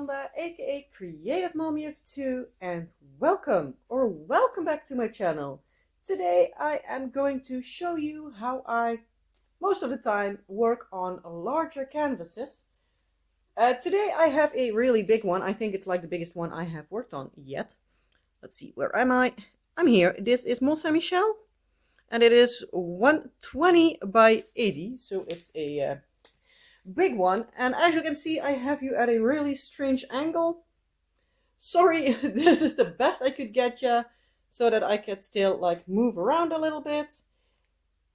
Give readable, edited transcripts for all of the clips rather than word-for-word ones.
Miranda, aka Creative Mommy of Two, and welcome back to my channel. Today I am going to show you how I most of the time work on larger canvases. Today I have a really big one. I think it's like the biggest one I have worked on yet. Let's see, where am I? I'm here. This is Mont Saint Michel, and it is 120 by 80, so it's a big one. And as you can see, I have you at a really strange angle. Sorry, this is the best I could get you, so that I could still like move around a little bit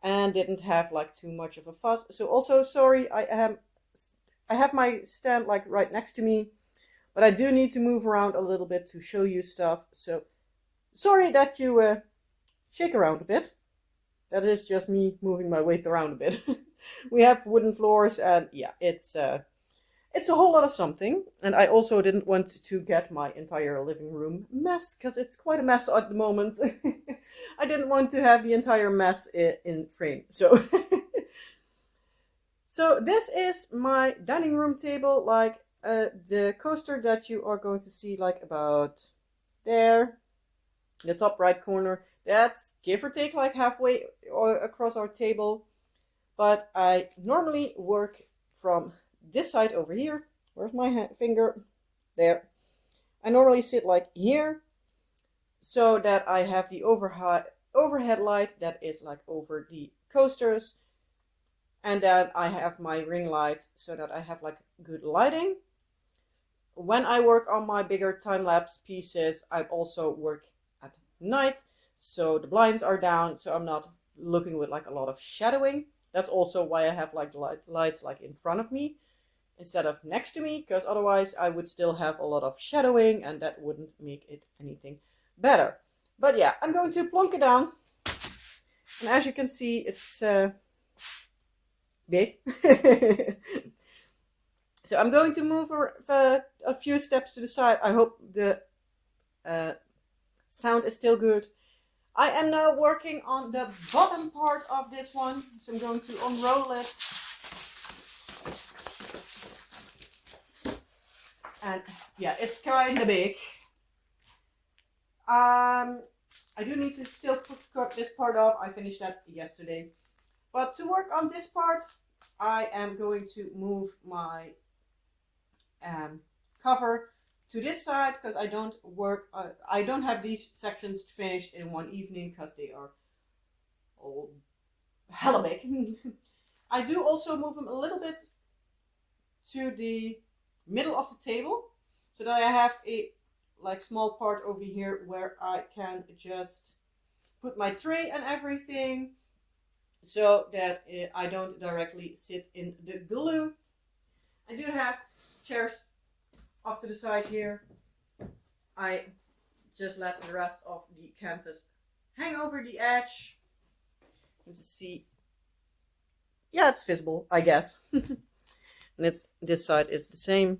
and didn't have like too much of a fuss. So also sorry, I have my stand like right next to me, but I do need to move around a little bit to show you stuff. So sorry that you shake around a bit. That is just me moving my weight around a bit. We have wooden floors, and yeah, it's a whole lot of something. And I also didn't want to get my entire living room mess, because it's quite a mess at the moment. I didn't want to have the entire mess in frame. So so this is my dining room table, like the coaster that you are going to see like about there, the top right corner. That's give or take like halfway across our table. But I normally work from this side over here. Where's my finger? There. I normally sit like here, so that I have the overhead light that is like over the coasters. And then I have my ring light, so that I have like good lighting. When I work on my bigger time-lapse pieces, I also work at night. So the blinds are down, so I'm not looking with like a lot of shadowing. That's also why I have like lights like in front of me instead of next to me, because otherwise I would still have a lot of shadowing and that wouldn't make it anything better. But yeah, I'm going to plonk it down. And as you can see, it's big. So I'm going to move a few steps to the side. I hope the sound is still good. I am now working on the bottom part of this one, so I'm going to unroll it. And yeah, it's kind of big. I do need to still cut this part off. I finished that yesterday. But to work on this part, I am going to move my cover to this side, because I don't have these sections finished in one evening, because they are all hella big. I do also move them a little bit to the middle of the table, so that I have a like small part over here where I can just put my tray and everything, so that I don't directly sit in the glue. I do have chairs off to the side here. I just let the rest of the canvas hang over the edge. And to see, yeah, it's visible, I guess. And this side is the same.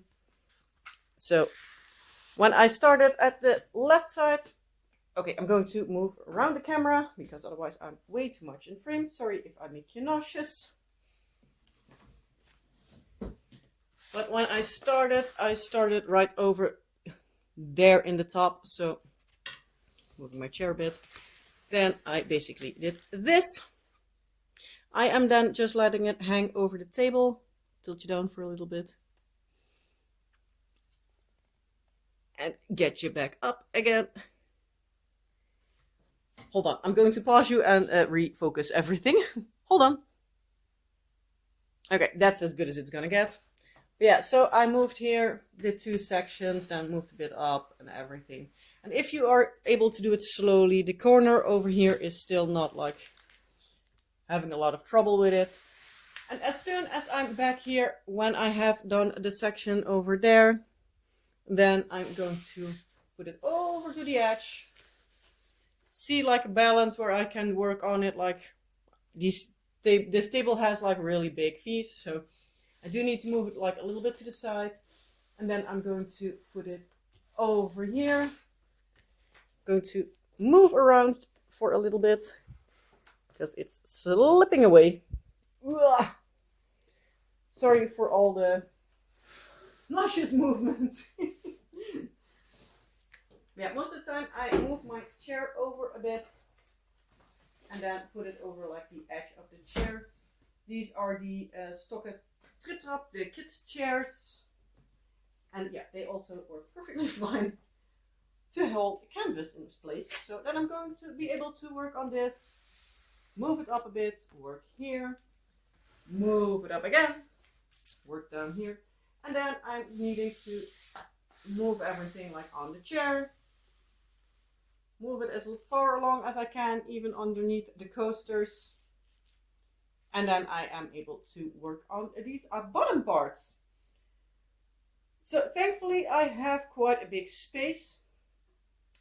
So when I started at the left side, okay, I'm going to move around the camera, because otherwise I'm way too much in frame. Sorry if I make you nauseous. But when I started right over there in the top, so moving my chair a bit. Then I basically did this. I am then just letting it hang over the table. Tilt you down for a little bit. And get you back up again. Hold on, I'm going to pause you and refocus everything. Hold on. Okay, that's as good as it's gonna get. Yeah, so I moved here, did two sections, then moved a bit up and everything. And if you are able to do it slowly, the corner over here is still not like having a lot of trouble with it. And as soon as I'm back here, when I have done the section over there, then I'm going to put it over to the edge. See like a balance where I can work on it. Like this table has like really big feet, so I do need to move it like a little bit to the side. And then I'm going to put it over here. Going to move around for a little bit, because it's slipping away. Ugh. Sorry for all the luscious movement. Yeah, most of the time I move my chair over a bit and then put it over like the edge of the chair. These are the Stokke Trip Trap, the kids' chairs. And yeah, they also work perfectly fine to hold canvas in its place. So then I'm going to be able to work on this, move it up a bit, work here, move it up again, work down here. And then I'm needing to move everything like on the chair, move it as far along as I can, even underneath the coasters. And then I am able to work on these bottom parts. So thankfully I have quite a big space.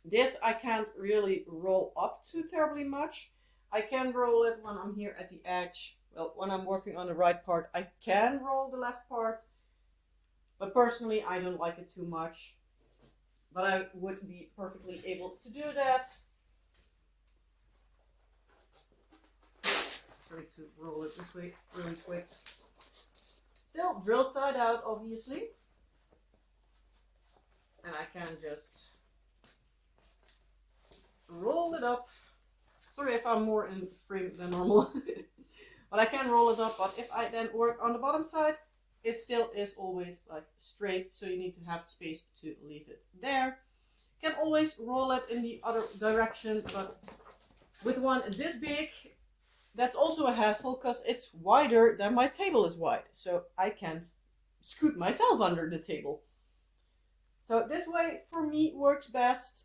This I can't really roll up too terribly much. I can roll it when I'm here at the edge. Well, when I'm working on the right part, I can roll the left part. But personally, I don't like it too much. But I would be perfectly able to do that. Try to roll it this way really quick. Still drill side out, obviously. And I can just roll it up. Sorry if I'm more in frame than normal. But I can roll it up. But if I then work on the bottom side, it still is always like straight. So you need to have space to leave it there. You can always roll it in the other direction. But with one this big, that's also a hassle because it's wider than my table is wide. So I can't scoot myself under the table. So this way for me works best.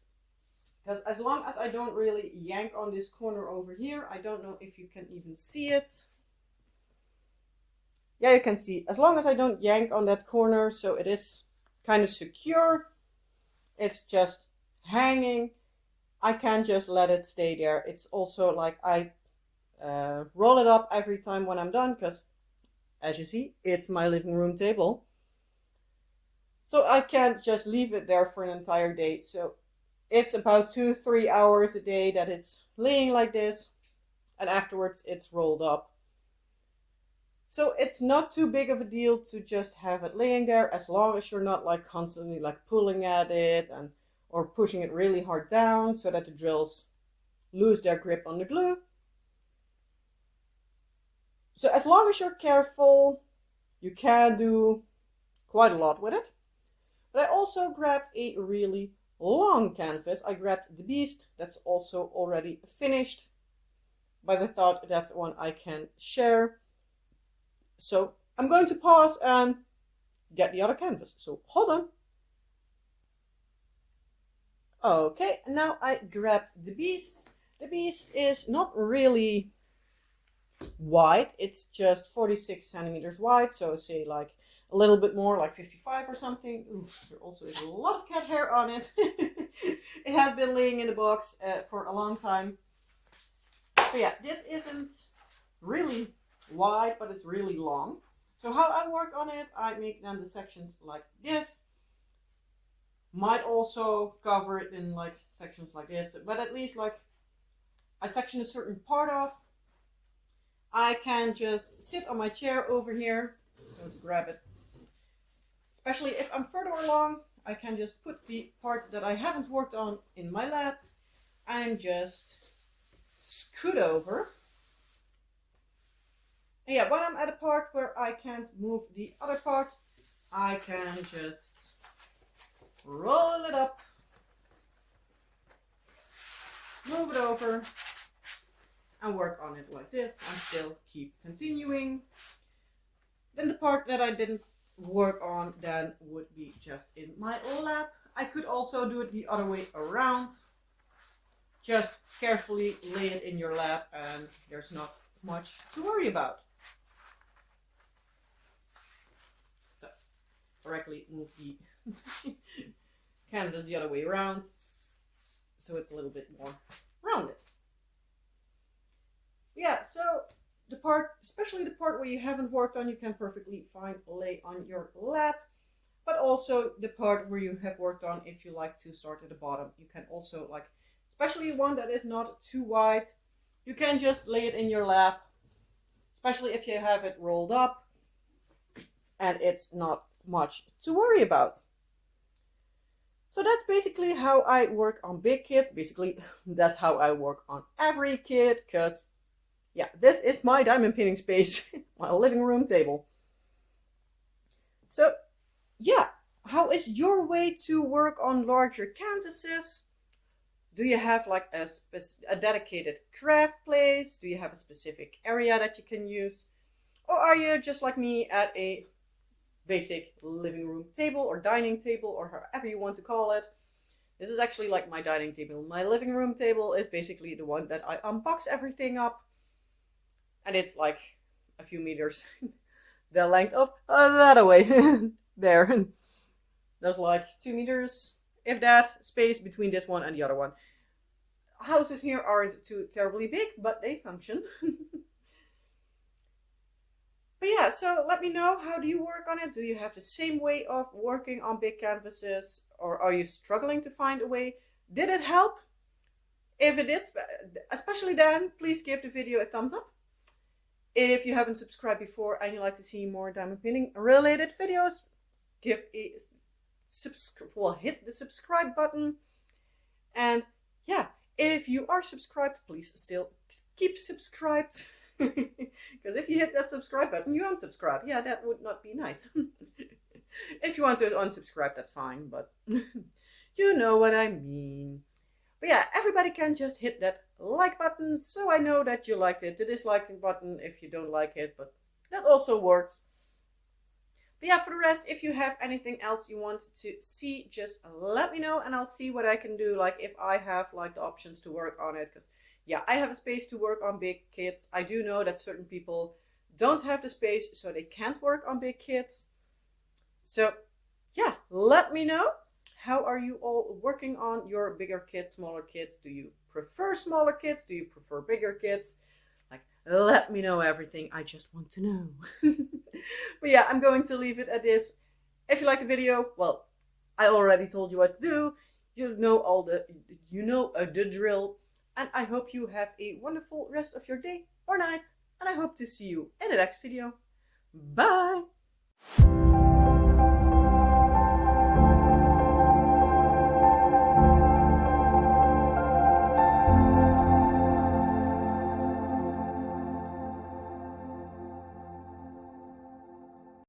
Because as long as I don't really yank on this corner over here, I don't know if you can even see it. Yeah, you can see. As long as I don't yank on that corner, so it is kind of secure. It's just hanging. I can just let it stay there. It's also like I roll it up every time when I'm done, because as you see, it's my living room table. So I can't just leave it there for an entire day. So it's about 2-3 hours a day that it's laying like this, and afterwards it's rolled up. So it's not too big of a deal to just have it laying there, as long as you're not like constantly like pulling at it and or pushing it really hard down so that the drills lose their grip on the glue. So as long as you're careful, you can do quite a lot with it. But I also grabbed a really long canvas. I grabbed the Beast, that's also already finished, but I thought that's one I can share. So I'm going to pause and get the other canvas. So hold on. Okay, now I grabbed the Beast. The Beast is not really wide. It's just 46 centimeters wide. So say like a little bit more, like 55 or something. Ooh, there also is a lot of cat hair on it. It has been laying in the box for a long time. But yeah, this isn't really wide, but it's really long. So how I work on it, I make then the sections like this. Might also cover it in like sections like this, but at least like I section a certain part off. I can just sit on my chair over here. I'm going to grab it. Especially if I'm further along, I can just put the parts that I haven't worked on in my lap and just scoot over. And yeah, when I'm at a part where I can't move the other part, I can just roll it up, move it over, and work on it like this, and still keep continuing. Then the part that I didn't work on then would be just in my lap. I could also do it the other way around. Just carefully lay it in your lap and there's not much to worry about. So, correctly move the canvas the other way around so it's a little bit more rounded. Yeah, so the part, especially the part where you haven't worked on, you can perfectly fine lay on your lap. But also the part where you have worked on, if you like to start at the bottom, you can also like, especially one that is not too wide, you can just lay it in your lap, especially if you have it rolled up and it's not much to worry about. So that's basically how I work on big kids. Basically, that's how I work on every kid, because yeah, this is my diamond painting space, my living room table. So yeah, how is your way to work on larger canvases? Do you have like a dedicated craft place? Do you have a specific area that you can use? Or are you just like me at a basic living room table or dining table or however you want to call it? This is actually like my dining table. My living room table is basically the one that I unbox everything up. And it's like a few meters the length of that away. There. There's like 2 meters, if that, space between this one and the other one. Houses here aren't too terribly big, but they function. But yeah, so let me know, how do you work on it? Do you have the same way of working on big canvases, or are you struggling to find a way? Did it help? If it did, especially then, please give the video a thumbs up. If you haven't subscribed before and you'd like to see more diamond painting related videos, give a hit the subscribe button. And yeah, if you are subscribed, please still keep subscribed. Because if you hit that subscribe button, you unsubscribe. Yeah, that would not be nice. If you want to unsubscribe, that's fine, but you know what I mean. But yeah, everybody can just hit that like button, so I know that you liked it. The dislike button if you don't like it, but that also works. But yeah, for the rest, if you have anything else you want to see, just let me know and I'll see what I can do. Like if I have like the options to work on it, because yeah, I have a space to work on big kids. I do know that certain people don't have the space, so they can't work on big kids. So yeah, let me know. How are you all working on your bigger kids, smaller kids? Do you prefer smaller kids? Do you prefer bigger kids? Like, let me know everything. I just want to know. But yeah, I'm going to leave it at this. If you like the video, well, I already told you what to do. You know the drill. And I hope you have a wonderful rest of your day or night. And I hope to see you in the next video. Bye!